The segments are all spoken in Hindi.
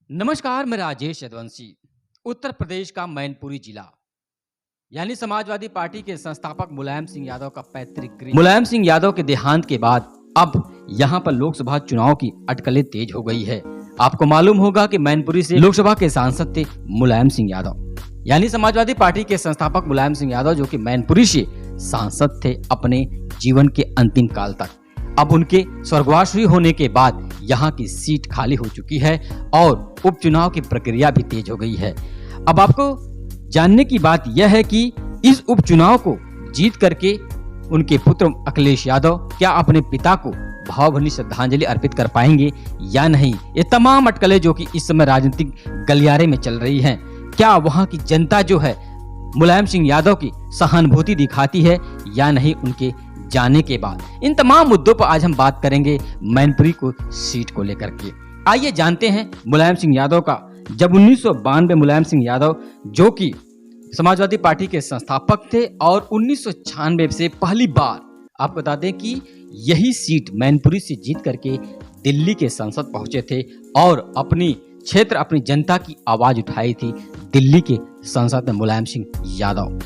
नमस्कार, मैं राजेश यदुवंशी। उत्तर प्रदेश का मैनपुरी जिला यानी समाजवादी पार्टी के संस्थापक मुलायम सिंह यादव का पैतृक गृह। मुलायम सिंह यादव के देहांत के बाद अब यहाँ पर लोकसभा चुनाव की अटकलें तेज हो गई है। आपको मालूम होगा कि मैनपुरी से लोकसभा के सांसद थे मुलायम सिंह यादव, यानी समाजवादी पार्टी के संस्थापक मुलायम सिंह यादव, जो कि मैनपुरी से सांसद थे अपने जीवन के अंतिम काल तक। अब उनके स्वर्गवासी होने के बाद यहाँ की सीट खाली हो चुकी है और उपचुनाव की प्रक्रिया भी तेज हो गई है। अब आपको जानने की बात यह है कि इस उपचुनाव को जीत करके उनके पुत्र अखिलेश यादव क्या अपने पिता को भावभीनी श्रद्धांजलि अर्पित कर पाएंगे या नहीं। ये तमाम अटकलें जो कि इस समय राजनीतिक गलियारे में चल रही हैं, क्या वहां की जनता जो है मुलायम सिंह यादव की सहानुभूति दिखाती है या नहीं उनके जाने के बाद। इन तमाम मुद्दों पर आज हम बात करेंगे मैनपुरी को सीट को लेकर के। आइए जानते हैं मुलायम सिंह यादव का। जब 1992 मुलायम सिंह यादव, जो कि समाजवादी पार्टी के संस्थापक थे, और 1996 से पहली बार आपको बता दें कि यही सीट मैनपुरी से जीत करके दिल्ली के संसद पहुंचे थे और अपनी क्षेत्र, अपनी जनता की आवाज उठाई थी दिल्ली के संसद में मुलायम सिंह यादव।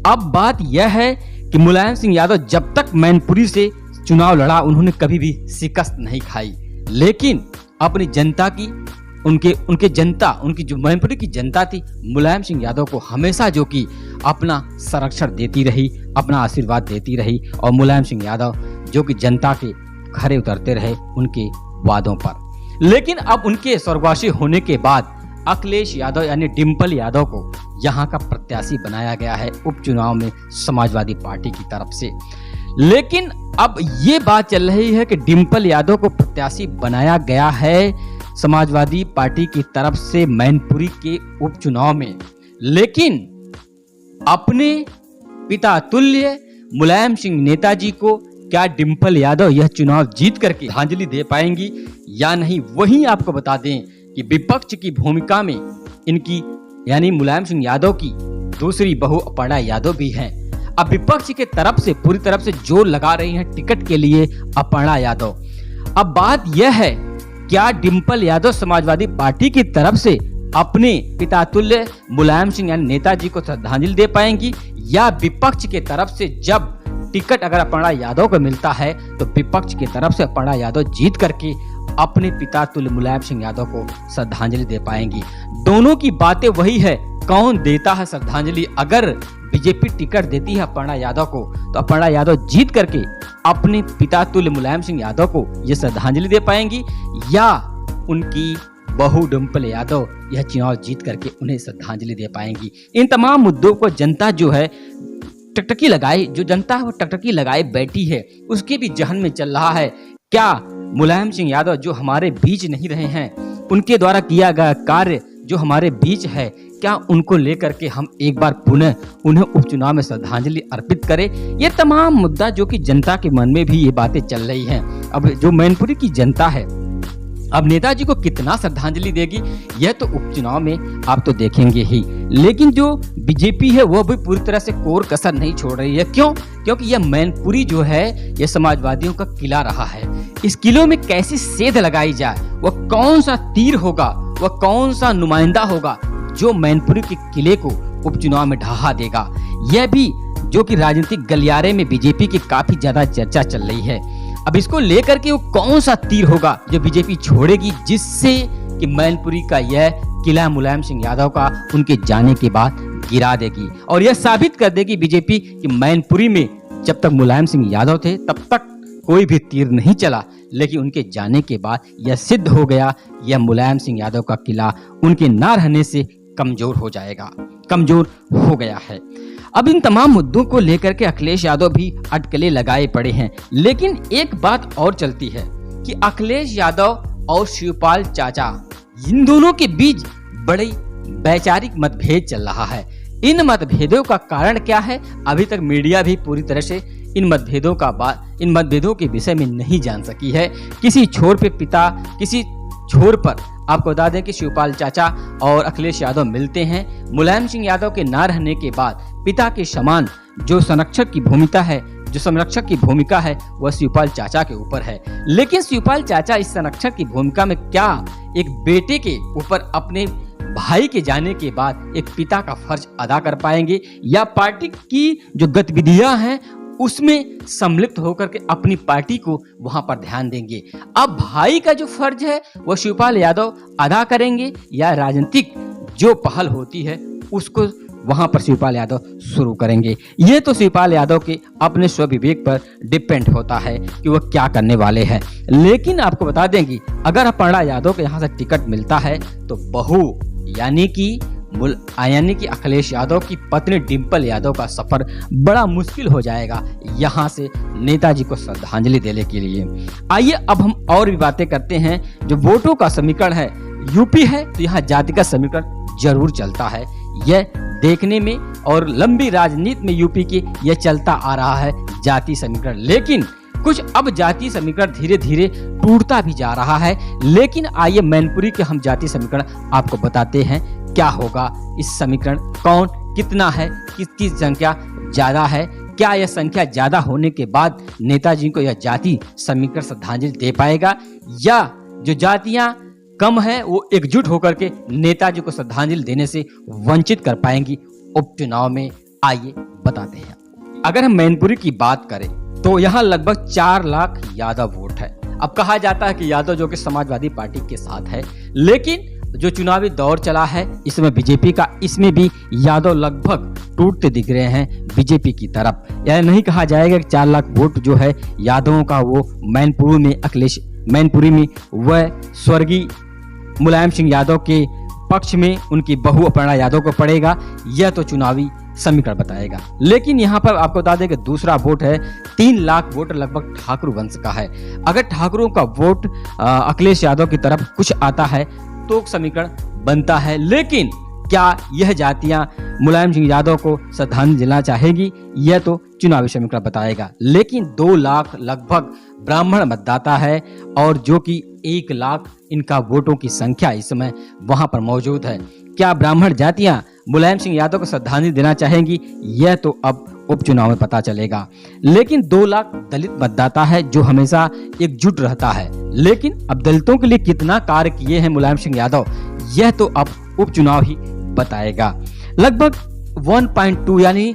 अब बात यह है कि मुलायम सिंह यादव जब तक मैनपुरी से चुनाव लड़ा, उन्होंने कभी भी शिकस्त नहीं खाई, लेकिन अपनी जनता की, उनकी जो मैनपुरी की जनता थी, मुलायम सिंह यादव को हमेशा जो कि अपना संरक्षण देती रही, अपना आशीर्वाद देती रही, और मुलायम सिंह यादव जो कि जनता के खरे उतरते रहे उनके वादों पर। लेकिन अब उनके स्वर्गवासी होने के बाद अखिलेश यादव यानी डिंपल यादव को यहाँ का प्रत्याशी बनाया गया है उपचुनाव में समाजवादी पार्टी की तरफ से। लेकिन अब ये बात चल रही है कि डिंपल यादव को प्रत्याशी बनाया गया है समाजवादी पार्टी की तरफ से मैनपुरी के उपचुनाव में, लेकिन अपने पिता तुल्य मुलायम सिंह नेताजी को क्या डिंपल यादव यह चुनाव जीत करके श्रद्धांजलि दे पाएंगी या नहीं। वहीं आपको बता दें कि विपक्ष की भूमिका में इनकी यानी मुलायम सिंह यादव की दूसरी बहू अपर्णा यादव भी हैं। अब विपक्ष के तरफ से पूरी तरफ से जोर लगा रही हैं टिकट के लिए अपर्णा यादव। अब बात यह है, क्या डिंपल यादव समाजवादी पार्टी की तरफ से अपने पिता तुल्य मुलायम सिंह यानी नेताजी को श्रद्धांजलि दे पाएंगी, या विपक्ष के तरफ से जब टिकट अगर अपर्णा यादव को मिलता है तो विपक्ष की तरफ से अपर्णा यादव जीत करके अपने पिता तुल्य मुलायम सिंह यादव को श्रद्धांजलि दे पाएंगी। दोनों की बातें वही है, कौन देता है श्रद्धांजलि। अगर बीजेपी टिकट देती है अपर्णा यादव को तो अपर्णा यादव जीत करके अपने पिता तुल्य मुलायम सिंह यादव को यह श्रद्धांजलि दे पाएंगी, या उनकी बहू डिंपल यादव यह चुनाव जीत करके उन्हें श्रद्धांजलि दे पाएंगी। इन तमाम मुद्दों को जनता जो है टकटकी लगाए, जो जनता है वो टकटकी लगाए बैठी है। उसके भी जहन में चल रहा है, क्या मुलायम सिंह यादव जो हमारे बीच नहीं रहे हैं, उनके द्वारा किया गया कार्य जो हमारे बीच है, क्या उनको लेकर के हम एक बार पुनः उन्हें उपचुनाव में श्रद्धांजलि अर्पित करें। ये तमाम मुद्दा जो कि जनता के मन में भी ये बातें चल रही हैं। अब जो मैनपुरी की जनता है, अब नेताजी को कितना श्रद्धांजलि देगी यह तो उपचुनाव में आप तो देखेंगे ही, लेकिन जो बीजेपी है वो भी पूरी तरह से कोर कसर नहीं छोड़ रही है। क्यों? क्योंकि यह मैनपुरी जो है यह समाजवादियों का किला रहा है। इस किले में कैसी सेध लगाई जाए, वह कौन सा तीर होगा, वह कौन सा नुमाइंदा होगा जो मैनपुरी के किले को उपचुनाव में ढहा देगा। यह भी जो कि राजनीतिक गलियारे में बीजेपी की काफी ज्यादा चर्चा चल रही है। अब इसको लेकर के वो कौन सा तीर होगा जो बीजेपी छोड़ेगी, जिससे कि मैनपुरी का यह किला मुलायम सिंह यादव का उनके जाने के बाद गिरा देगी, और यह साबित कर देगी बीजेपी कि मैनपुरी में जब तक मुलायम सिंह यादव थे तब तक कोई भी तीर नहीं चला, लेकिन उनके जाने के बाद यह सिद्ध हो गया, यह मुलायम सिंह यादव का किला उनके ना रहने से कमजोर हो जाएगा, कमजोर हो गया है। अब इन तमाम मुद्दों को लेकर के अखिलेश यादव भी अटकलें लगाए पड़े हैं, लेकिन एक बात और चलती है कि अखिलेश यादव और शिवपाल चाचा, इन दोनों के बीच बड़ी वैचारिक मतभेद चल रहा है। इन मतभेदों का कारण क्या है, अभी तक मीडिया भी पूरी तरह से इन मतभेदों के विषय में नहीं जान सकी है। किसी छोर पे पिता, किसी छोर पर आपको बता दें कि शिवपाल चाचा और अखिलेश यादव मिलते हैं। मुलायम सिंह यादव के ना रहने के बाद पिता के समान जो संरक्षक की भूमिका है वह शिवपाल चाचा के ऊपर है। लेकिन शिवपाल चाचा इस संरक्षक की भूमिका में क्या एक बेटे के ऊपर अपने भाई के जाने के बाद एक पिता का फर्ज अदा कर पाएंगे, या पार्टी की जो गतिविधियां हैं उसमें सम्मिलित होकर के अपनी पार्टी को वहां पर ध्यान देंगे। अब भाई का जो फर्ज है वो शिवपाल यादव अदा करेंगे, या राजनीतिक जो पहल होती है उसको वहां पर शिवपाल यादव शुरू करेंगे। ये तो शिवपाल यादव के अपने स्वविवेक पर डिपेंड होता है कि वह क्या करने वाले हैं। लेकिन आपको बता दें कि अगर अपर्णा यादव को यहाँ से टिकट मिलता है तो बहू यानी कि अखिलेश यादव की पत्नी डिंपल यादव का सफर बड़ा मुश्किल हो जाएगा यहाँ से नेताजी को श्रद्धांजलि देने के लिए। आइए अब हम और भी बातें करते हैं। जो वोटों का समीकरण है, यूपी है तो यहाँ जाति का समीकरण जरूर चलता है, यह देखने में, और लंबी राजनीति में यूपी की यह चलता आ रहा है जाति समीकरण। लेकिन कुछ अब जाति समीकरण धीरे धीरे टूटता भी जा रहा है। लेकिन आइए मैनपुरी के हम जाति समीकरण आपको बताते हैं क्या होगा। इस समीकरण कौन कितना है, किसकी संख्या ज्यादा है, क्या यह संख्या ज्यादा होने के बाद नेताजी को यह जाति समीकरण श्रद्धांजलि दे पाएगा, या जो जातियां कम है वो एकजुट होकर के नेताजी को श्रद्धांजलि देने से वंचित कर पाएंगी उपचुनाव में। आइए बताते हैं। अगर हम मैनपुरी की बात करें तो यहाँ लगभग 4 लाख यादव वोट है। अब कहा जाता है कि यादव जो कि समाजवादी पार्टी के साथ है, लेकिन जो चुनावी दौर चला है इसमें बीजेपी का, इसमें भी यादव लगभग टूटते दिख रहे हैं बीजेपी की तरफ। यह नहीं कहा जाएगा कि 4 लाख वोट जो है यादवों का वो मैनपुरी में वह स्वर्गीय मुलायम सिंह यादव के पक्ष में उनकी बहू अपर्णा यादव को पड़ेगा, यह तो चुनावी समीकरण बताएगा। लेकिन यहाँ पर आपको बता दें कि दूसरा वोट है 3 लाख वोट लगभग ठाकुर वंश का है। अगर ठाकुरों का वोट अखिलेश यादव की तरफ कुछ आता है तो समीकरण बनता है। लेकिन क्या यह जातियां मुलायम सिंह यादव को श्रद्धांजलि देना चाहेगी, यह तो चुनावी समीकरण बताएगा। लेकिन 2 लाख लगभग ब्राह्मण मतदाता है, और जो कि 1 लाख इनका वोटों की संख्या इस समय वहां पर मौजूद है। क्या ब्राह्मण जातियां मुलायम सिंह यादव को श्रद्धांजलि देना चाहेंगी, यह तो अब उपचुनाव में पता चलेगा। लेकिन 2 लाख दलित मतदाता है जो हमेशा एकजुट रहता है। लेकिन अब दलितों के लिए कितना कार्य किए हैं मुलायम सिंह यादव, यह तो अब उपचुनाव ही बताएगा। लगभग 1.2 यानी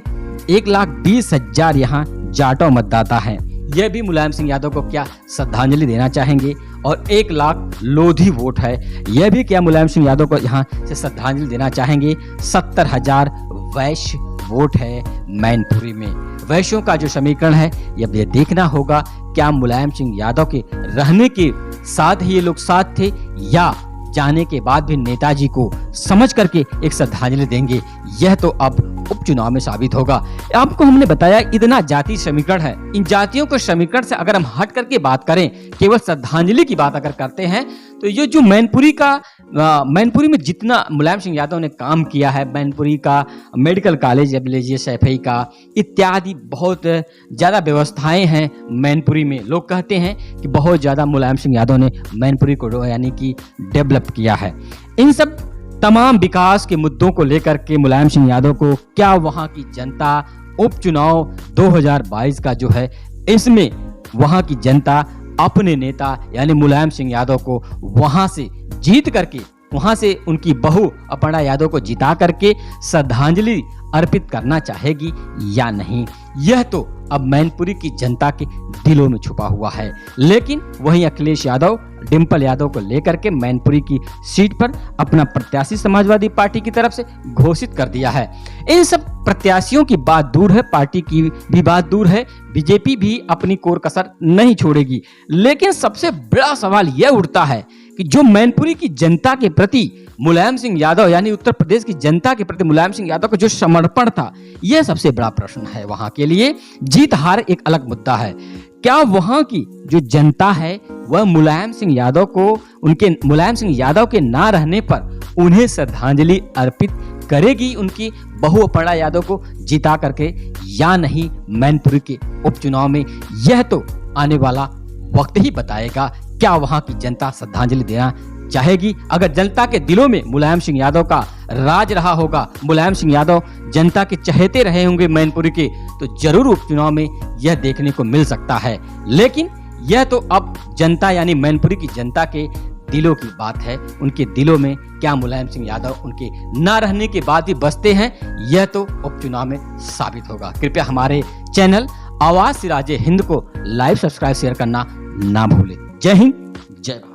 1,20,000 यहाँ जाटव मतदाता हैं। यह भी मुलायम सिंह यादव को क्या श्रद्धांजलि देना चाहेंगे, और 1 लाख लोधी वोट है, यह भी क्या मुलायम सिंह यादव को यहाँ से श्रद्धांजलि देना चाहेंगे। 70,000 वैश्य वोट है मैनपुरी में। वैश्यों का जो समीकरण है यह देखना होगा, क्या मुलायम सिंह यादव के रहने के साथ ही ये लोग साथ थे, या जाने के बाद भी नेताजी को समझ करके एक श्रद्धांजलि देंगे, यह तो अब उपचुनाव में साबित होगा। आपको हमने बताया इतना जाति समीकरण है। इन जातियों के समीकरण से अगर हम हट करके बात करें, केवल श्रद्धांजलि की बात अगर करते हैं, तो ये जो मैनपुरी में जितना मुलायम सिंह यादव ने काम किया है, मैनपुरी का मेडिकल कॉलेज अब लीजिए, सैफई का इत्यादि बहुत ज्यादा व्यवस्थाएं हैं मैनपुरी में। लोग कहते हैं कि बहुत ज्यादा मुलायम सिंह यादव ने मैनपुरी को यानी कि डेवलप किया है। इन सब तमाम विकास के मुद्दों को लेकर के मुलायम सिंह यादव को क्या वहां की जनता उपचुनाव 2022 का जो है, इसमें वहां की जनता अपने नेता यानी मुलायम सिंह यादव को वहां से जीत करके, वहां से उनकी बहू अपर्णा यादव को जिता करके श्रद्धांजलि अर्पित करना चाहेगी या नहीं, यह तो अब मैनपुरी की जनता के दिलों में छुपा हुआ है। लेकिन वहीं अखिलेश यादव डिंपल यादव को लेकर के मैनपुरी की सीट पर अपना प्रत्याशी समाजवादी पार्टी की तरफ से घोषित कर दिया है। इन सब प्रत्याशियों की बात दूर है, पार्टी की भी बात दूर है, बीजेपी भी अपनी कोर कसर नहीं छोड़ेगी। लेकिन सबसे बड़ा सवाल यह उठता है कि जो मैनपुरी की जनता के प्रति मुलायम सिंह यादव यानी उत्तर प्रदेश की जनता के प्रति मुलायम सिंह यादव का जो समर्पण था, यह सबसे बड़ा प्रश्न है वहां के लिए। जीत हार एक अलग मुद्दा है। क्या वहां की जो जनता है वह मुलायम सिंह यादव के ना रहने पर उन्हें श्रद्धांजलि अर्पित करेगी उनकी बहू अपर्णा यादव को जिता करके या नहीं मैनपुरी के उपचुनाव में, यह तो आने वाला वक्त ही बताएगा। क्या वहां की जनता श्रद्धांजलि देना चाहेगी? अगर जनता के दिलों में मुलायम सिंह यादव का राज रहा होगा, मुलायम सिंह यादव जनता के चहेते रहे होंगे मैनपुरी के, तो जरूर उपचुनाव में यह देखने को मिल सकता है। लेकिन यह तो अब जनता यानी मैनपुरी की जनता के दिलों की बात है, उनके दिलों में क्या मुलायम सिंह यादव उनके ना रहने के बाद भी बसते हैं, यह तो उपचुनाव में साबित होगा। कृपया हमारे चैनल आवाज सिराजे हिंद को लाइव, सब्सक्राइब, शेयर करना ना भूलें। जय हिंद, जय भारत।